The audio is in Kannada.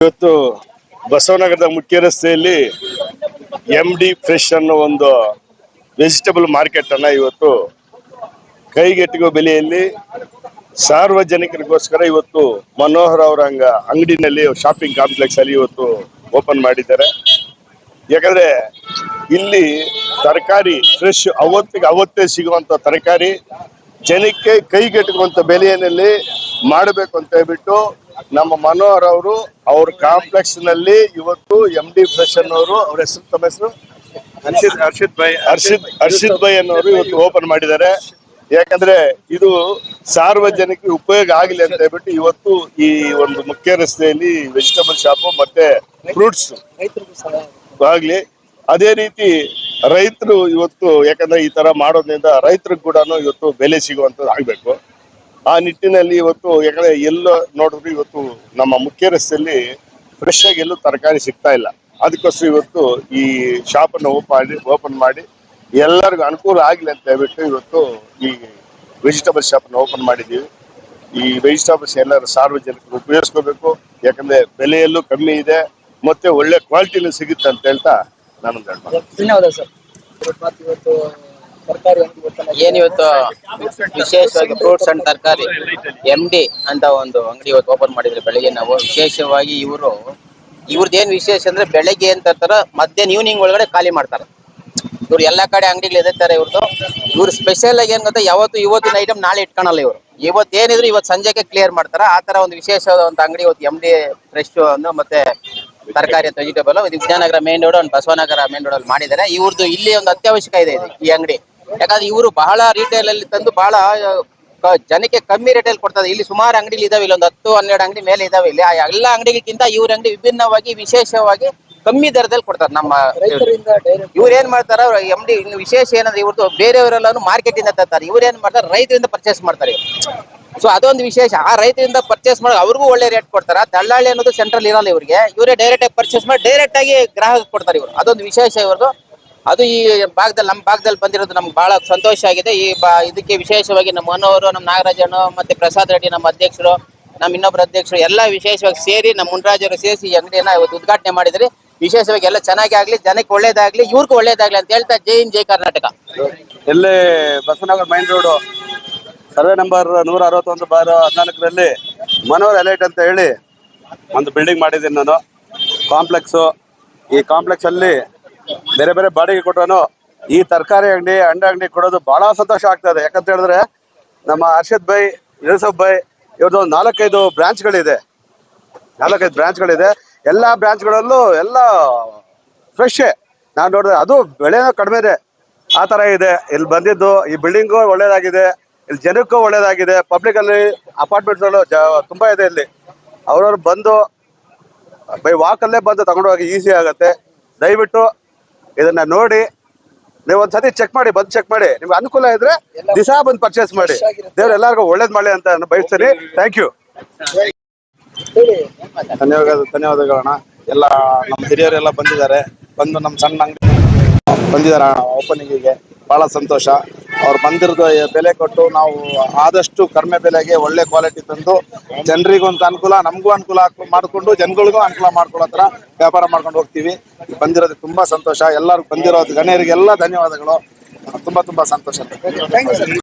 ಇವತ್ತು ಬಸವನಗರದ ಮುಖ್ಯ ರಸ್ತೆಯಲ್ಲಿ MD ಫ್ರೆಶ್ ಅನ್ನೋ ಒಂದು ವೆಜಿಟೇಬಲ್ ಮಾರ್ಕೆಟ್ ಅನ್ನ ಇವತ್ತು ಕೈಗೆಟುಕುವ ಬೆಲೆಯಲ್ಲಿ ಸಾರ್ವಜನಿಕರಿಗೋಸ್ಕರ ಇವತ್ತು ಮನೋಹರ್ ಅವರ ಅಂಗಡಿನಲ್ಲಿ ಶಾಪಿಂಗ್ ಕಾಂಪ್ಲೆಕ್ಸ್ ಅಲ್ಲಿ ಇವತ್ತು ಓಪನ್ ಮಾಡಿದ್ದಾರೆ. ಯಾಕಂದ್ರೆ ಇಲ್ಲಿ ತರಕಾರಿ ಫ್ರೆಶ್ ಅವತ್ತೇ ಸಿಗುವಂತ ತರಕಾರಿ ಜನಕ್ಕೆ ಕೈಗೆಟುಕುವಂತ ಬೆಲೆಯಲ್ಲಿ ಮಾಡಬೇಕು ಅಂತ ಹೇಳ್ಬಿಟ್ಟು ನಮ್ಮ ಮನೋಹರ್ ಅವರು ಅವ್ರ ಕಾಂಪ್ಲೆಕ್ಸ್ ನಲ್ಲಿ ಇವತ್ತು MD ಫ್ರೆಶ್ ಅನ್ನೋರು ಅವ್ರ ಹೆಸರು ತಮ್ಮ ಹೆಸರು ಹರ್ಷಿತ್ ಭಾಯ್ ಅನ್ನೋರು ಇವತ್ತು ಓಪನ್ ಮಾಡಿದ್ದಾರೆ. ಯಾಕಂದ್ರೆ ಇದು ಸಾರ್ವಜನಿಕರಿಗೆ ಉಪಯೋಗ ಆಗಲಿ ಅಂತ ಹೇಳ್ಬಿಟ್ಟು ಇವತ್ತು ಈ ಒಂದು ಮುಖ್ಯ ರಸ್ತೆಯಲ್ಲಿ ವೆಜಿಟೇಬಲ್ ಶಾಪ್ ಮತ್ತೆ ಫ್ರೂಟ್ಸ್ ಆಗ್ಲಿ, ಅದೇ ರೀತಿ ರೈತರು ಇವತ್ತು ಯಾಕಂದ್ರೆ ಈ ತರ ಮಾಡೋದ್ರಿಂದ ರೈತರಿಗೆ ಕೂಡ ಇವತ್ತು ಬೆಲೆ ಸಿಗುವಂತದ್ದು ಆಗ್ಬೇಕು. ಆ ನಿಟ್ಟಿನಲ್ಲಿ ಇವತ್ತು ಯಾಕಂದ್ರೆ ಎಲ್ಲೋ ನೋಡಿದ್ರು ಇವತ್ತು ನಮ್ಮ ಮುಖ್ಯ ರಸ್ತೆಯಲ್ಲಿ ಫ್ರೆಶ್ ಆಗಿ ಎಲ್ಲೂ ತರಕಾರಿ ಸಿಗ್ತಾ ಇಲ್ಲ. ಅದಕ್ಕೋಸ್ಕರ ಇವತ್ತು ಈ ಶಾಪ್ ಅನ್ನು ಓಪನ್ ಮಾಡಿ ಎಲ್ಲರಿಗೂ ಅನುಕೂಲ ಆಗ್ಲಿ ಅಂತ ಹೇಳ್ಬಿಟ್ಟು ಇವತ್ತು ಈ ವೆಜಿಟೇಬಲ್ ಶಾಪ್ ಅನ್ನು ಓಪನ್ ಮಾಡಿದೀವಿ. ಈ ವೆಜಿಟೇಬಲ್ಸ್ ಎಲ್ಲರೂ ಸಾರ್ವಜನಿಕರು ಉಪಯೋಗಿಸ್ಕೋಬೇಕು. ಯಾಕಂದ್ರೆ ಬೆಲೆಯಲ್ಲೂ ಕಮ್ಮಿ ಇದೆ ಮತ್ತೆ ಒಳ್ಳೆ ಕ್ವಾಲಿಟಿನೂ ಸಿಗುತ್ತೆ ಅಂತ ಹೇಳ್ತಾ ನಾನು ಧನ್ಯವಾದ ಸರ್. ಏನಿವತ್ತು ವಿಶೇಷವಾಗಿ ಫ್ರೂಟ್ಸ್ ಅಂಡ್ ತರಕಾರಿ MD ಅಂತ ಒಂದು ಅಂಗಡಿ ಇವತ್ತು ಓಪನ್ ಮಾಡಿದ್ರೆ ಬೆಳಿಗ್ಗೆ ನಾವು ವಿಶೇಷವಾಗಿ ಇವ್ರದ್ದು ಏನ್ ವಿಶೇಷ ಅಂದ್ರೆ ಬೆಳಗ್ಗೆ ಏನ್ ತರ್ತಾರ ಮಧ್ಯಾಹ್ನ ಈವ್ನಿಂಗ್ ಒಳಗಡೆ ಖಾಲಿ ಮಾಡ್ತಾರೆ. ಇವ್ರು ಎಲ್ಲಾ ಕಡೆ ಅಂಗಡಿಗಳು ಎದಿರ್ತಾರೆ. ಇವ್ರು ಸ್ಪೆಷಲ್ ಆಗಿ ಏನ್ ಗೊತ್ತಾ, ಇವತ್ತಿನ ಐಟಮ್ ನಾಳೆ ಇಟ್ಕೊಳಲ್ಲ. ಇವತ್ತು ಏನಿದ್ರು ಇವತ್ತು ಸಂಜೆಗೆ ಕ್ಲಿಯರ್ ಮಾಡ್ತಾರ. ಆ ತರ ಒಂದು ವಿಶೇಷವಾದ ಒಂದು ಅಂಗಡಿ ಇವತ್ತು MD ಫ್ರೆಶ್ ಮತ್ತೆ ತರಕಾರಿ ಅಂತ ವೆಜಿಟೇಬಲ್ ಇದು Vidyanagar main road and Basavanagar main road ಅಲ್ಲಿ ಮಾಡಿದ್ದಾರೆ. ಇವ್ರದ್ದು ಇಲ್ಲಿ ಒಂದು ಅತ್ಯವಶ್ಯಕ ಇದೆ ಈ ಅಂಗಡಿ. ಯಾಕಂದ್ರೆ ಇವರು ಬಹಳ ರಿಟೇಲ್ ಅಲ್ಲಿ ತಂದು ಬಹಳ ಜನಕ್ಕೆ ಕಮ್ಮಿ ರೇಟಲ್ಲಿ ಕೊಡ್ತಾರೆ. ಇಲ್ಲಿ ಸುಮಾರು ಅಂಗಡಿ ಇದಾವೆ, ಇಲ್ಲಿ ಒಂದು 10-12 ಅಂಗಡಿ ಮೇಲೆ ಇದಾವೆ. ಇಲ್ಲಿ ಎಲ್ಲ ಅಂಗಡಿಗಿಂತ ಇವ್ರ ಅಂಗಡಿ ವಿಭಿನ್ನವಾಗಿ ವಿಶೇಷವಾಗಿ ಕಮ್ಮಿ ದರದಲ್ಲಿ ಕೊಡ್ತಾರೆ. ನಮ್ಮ ಇವ್ರು ಏನ್ ಮಾಡ್ತಾರ MD ಇನ್ನು ವಿಶೇಷ ಏನಂದ್ರೆ ಇವ್ರದ್ದು ಬೇರೆಯವರೆಲ್ಲಾನು ಮಾರ್ಕೆಟ್ ಇಂದ ತರ್ತಾರೆ. ಇವ್ರು ಏನ್ ಮಾಡ್ತಾರೆ ರೈತರಿಂದ ಪರ್ಚೇಸ್ ಮಾಡ್ತಾರೆ. ಸೊ ಅದೊಂದು ವಿಶೇಷ. ಆ ರೈತರಿಂದ ಪರ್ಚೇಸ್ ಮಾಡಿ ಅವ್ರಿಗೂ ಒಳ್ಳೆ ರೇಟ್ ಕೊಡ್ತಾರ. ದಳ್ಳಾಳಿ ಅನ್ನೋದು ಸೆಂಟ್ರಲ್ ಇರಲ್ಲ ಇವ್ರಿಗೆ. ಇವರೇ ಡೈರೆಕ್ಟ್ ಆಗಿ ಪರ್ಚೇಸ್ ಮಾಡಿ ಡೈರೆಕ್ಟ್ ಆಗಿ ಗ್ರಾಹಕ ಕೊಡ್ತಾರೆ ಇವರು. ಅದೊಂದು ವಿಶೇಷ ಇವ್ರದ್ದು. ಅದು ಈ ಭಾಗದಲ್ಲಿ ನಮ್ಮ ಭಾಗದಲ್ಲಿ ಬಂದಿರೋದು ನಮ್ಗೆ ಬಹಳ ಸಂತೋಷ ಆಗಿದೆ. ಇದಕ್ಕೆ ವಿಶೇಷವಾಗಿ ನಮ್ಮ ಮನೋಹರ್, ನಮ್ಮ ನಾಗರಾಜಣ್ಣ ಮತ್ತೆ ಪ್ರಸಾದ್ ರೆಡ್ಡಿ ನಮ್ಮ ಅಧ್ಯಕ್ಷರು, ನಮ್ಮ ಇನ್ನೊಬ್ಬರ ಅಧ್ಯಕ್ಷರು ಎಲ್ಲ ವಿಶೇಷವಾಗಿ ಸೇರಿ ನಮ್ಮ ಮುನ್ರಾಜರು ಸೇರಿಸಿ ಈ ಅಂಗಡಿಯನ್ನ ಇವತ್ತು ಉದ್ಘಾಟನೆ ಮಾಡಿದ್ರಿ. ವಿಶೇಷವಾಗಿ ಎಲ್ಲ ಚೆನ್ನಾಗಿ ಆಗ್ಲಿ, ಜನಕ್ಕೆ ಒಳ್ಳೇದಾಗ್ಲಿ, ಇವ್ರಿಗೂ ಒಳ್ಳೇದಾಗ್ಲಿ ಅಂತ ಹೇಳ್ತಾ ಜೈ ಹಿಂದ್ ಜೈ ಕರ್ನಾಟಕ. ಎಲ್ಲೇ Basavanagara main road survey number 161/14ರಲ್ಲಿ ಮನೋಹರ್ ಎಲೈಟ್ ಅಂತ ಹೇಳಿ ಒಂದು ಬಿಲ್ಡಿಂಗ್ ಮಾಡಿದ್ದೀನಿ ನಾನು. ಕಾಂಪ್ಲೆಕ್ಸು. ಈ ಕಾಂಪ್ಲೆಕ್ಸ್ ಅಲ್ಲಿ ಬೇರೆ ಬೇರೆ ಬಾಡಿಗೆ ಕೊಟ್ಟನು ಈ ತರಕಾರಿ ಅಂಗಡಿ ಅಂಗಡಿ ಕೊಡೋದು ಬಹಳ ಸಂತೋಷ ಆಗ್ತದೆ. ಯಾಕಂತ ಹೇಳಿದ್ರೆ ನಮ್ಮ ಹರ್ಷದ್ ಭಾಯ್, ಯೂಸಫ್ ಭಾಯ್ ಇವ್ರದ್ದು 4-5 ಬ್ರಾಂಚ್ಗಳಿದೆ. ಎಲ್ಲ ಬ್ರಾಂಚ್ಗಳಲ್ಲೂ ಎಲ್ಲ ಫ್ರೆಶ್. ನಾನು ನೋಡಿದ್ರೆ ಅದು ಬೆಳೆನೂ ಕಡಿಮೆ ಇದೆ. ಆ ಥರ ಇದೆ. ಇಲ್ಲಿ ಬಂದಿದ್ದು ಈ ಬಿಲ್ಡಿಂಗು ಒಳ್ಳೇದಾಗಿದೆ, ಇಲ್ಲಿ ಜನಕ್ಕೂ ಒಳ್ಳೇದಾಗಿದೆ. ಪಬ್ಲಿಕ್ ಅಲ್ಲಿ ಅಪಾರ್ಟ್ಮೆಂಟ್ಗಳು ತುಂಬಾ ಇದೆ. ಇಲ್ಲಿ ಅವ್ರವ್ರು ಬಂದು ಬೈ ವಾಕಲ್ಲೇ ಬಂದು ತಗೊಂಡೋಗಿ ಈಸಿ ಆಗುತ್ತೆ. ದಯವಿಟ್ಟು ಇದನ್ನ ನೋಡಿ ನೀವು ಒಂದ್ಸತಿ ಚೆಕ್ ಮಾಡಿ, ನಿಮ್ಗೆ ಅನುಕೂಲ ಇದ್ರೆ ದಿವಸ ಬಂದು ಪರ್ಚೇಸ್ ಮಾಡಿ. ದೇವ್ರು ಎಲ್ಲರಿಗೂ ಒಳ್ಳೇದ್ ಮಾಡಿ ಅಂತ ನಾನು ಬಯಸ್ತೀನಿ. Thank you. ಧನ್ಯವಾದಗಳಣ್ಣ. ಎಲ್ಲ ನಮ್ಮ ಹಿರಿಯರೆಲ್ಲ ಬಂದು ನಮ್ಮ ಸಣ್ಣ ಅಂಗಡಿ ಬಂದಿದ್ದಾರೆ ಓಪನಿಂಗಿಗೆ. ಬಹಳ ಸಂತೋಷ. ಅವ್ರು ಬಂದಿರೋದು ಬೆಲೆ ಕೊಟ್ಟು ನಾವು ಆದಷ್ಟು ಕಡಿಮೆ ಬೆಲೆಗೆ ಒಳ್ಳೆ ಕ್ವಾಲಿಟಿ ತಂದು ಜನರಿಗೂ ಒಂದು ಅನುಕೂಲ, ನಮಗೂ ಅನುಕೂಲ ಮಾಡಿಕೊಂಡು ಜನಗಳಿಗೂ ಅನುಕೂಲ ಮಾಡ್ಕೊಳ್ಳೋ ಹತ್ರ ವ್ಯಾಪಾರ ಮಾಡ್ಕೊಂಡು ಹೋಗ್ತೀವಿ. ಬಂದಿರೋದು ತುಂಬಾ ಸಂತೋಷ. ಎಲ್ಲರೂ ಬಂದಿರೋ ಗಣ್ಯರಿಗೆಲ್ಲ ಧನ್ಯವಾದಗಳು. ತುಂಬಾ ಸಂತೋಷ.